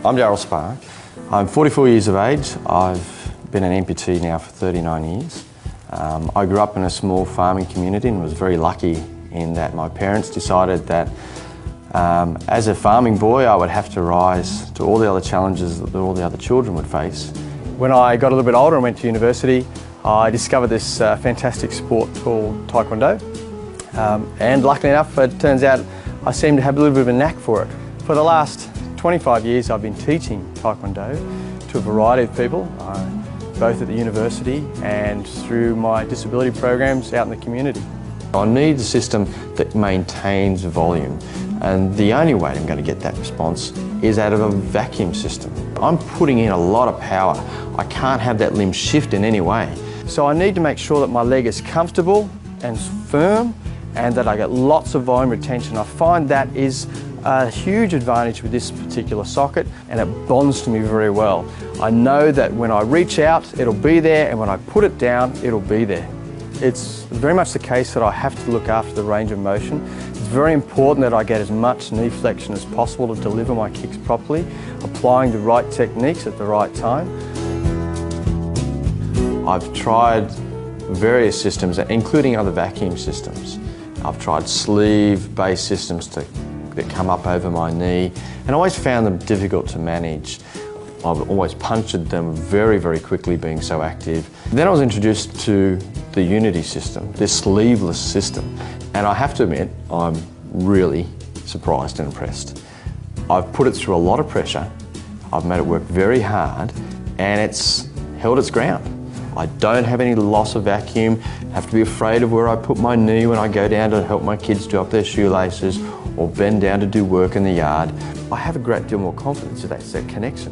I'm Darryl Spark. I'm 44 years of age. I've been an amputee now for 39 years. I grew up in a small farming community and was very lucky in that my parents decided that as a farming boy I would have to rise to all the other challenges that all the other children would face. When I got a little bit older and went to university, I discovered this fantastic sport called Taekwondo. And luckily enough, it turns out I seem to have a little bit of a knack for it. For the last 25 years I've been teaching Taekwondo to a variety of people, both at the university and through my disability programs out in the community. I need a system that maintains volume, and the only way I'm going to get that response is out of a vacuum system. I'm putting in a lot of power. I can't have that limb shift in any way. So I need to make sure that my leg is comfortable and firm and that I get lots of volume retention. I find that is a huge advantage with this particular socket, and it bonds to me very well. I know that when I reach out it'll be there, and when I put it down it'll be there. It's very much the case that I have to look after the range of motion. It's very important that I get as much knee flexion as possible to deliver my kicks properly, applying the right techniques at the right time. I've tried various systems, including other vacuum systems. I've tried sleeve-based systems that come up over my knee, and I always found them difficult to manage. I've always punctured them very, very quickly, being so active. Then I was introduced to the Unity system, this sleeveless system, and I have to admit, I'm really surprised and impressed. I've put it through a lot of pressure, I've made it work very hard, and it's held its ground. I don't have any loss of vacuum, have to be afraid of where I put my knee when I go down to help my kids do up their shoelaces or bend down to do work in the yard. I have a great deal more confidence that that's that connection.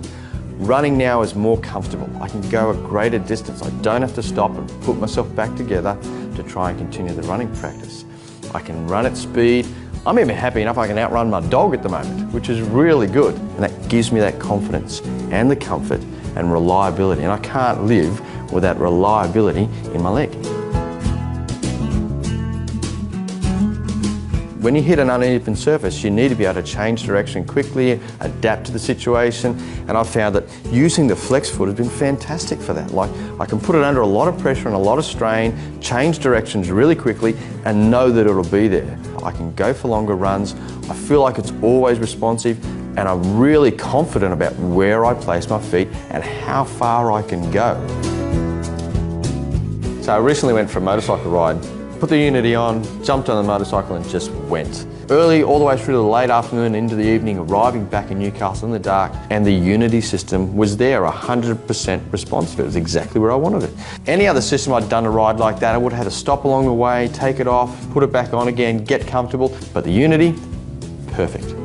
Running now is more comfortable. I can go a greater distance. I don't have to stop and put myself back together to try and continue the running practice. I can run at speed. I'm even happy enough I can outrun my dog at the moment, which is really good. And that gives me that confidence and the comfort and reliability. And I can't live without reliability in my leg. When you hit an uneven surface, you need to be able to change direction quickly, adapt to the situation, and I've found that using the flex foot has been fantastic for that. Like, I can put it under a lot of pressure and a lot of strain, change directions really quickly, and know that it'll be there. I can go for longer runs. I feel like it's always responsive, and I'm really confident about where I place my feet and how far I can go. So I recently went for a motorcycle ride. Put the Unity on, jumped on the motorcycle and just went. Early, all the way through to the late afternoon, into the evening, arriving back in Newcastle in the dark, and the Unity system was there, 100% responsive. It was exactly where I wanted it. Any other system I'd done a ride like that, I would have had to stop along the way, take it off, put it back on again, get comfortable. But the Unity, perfect.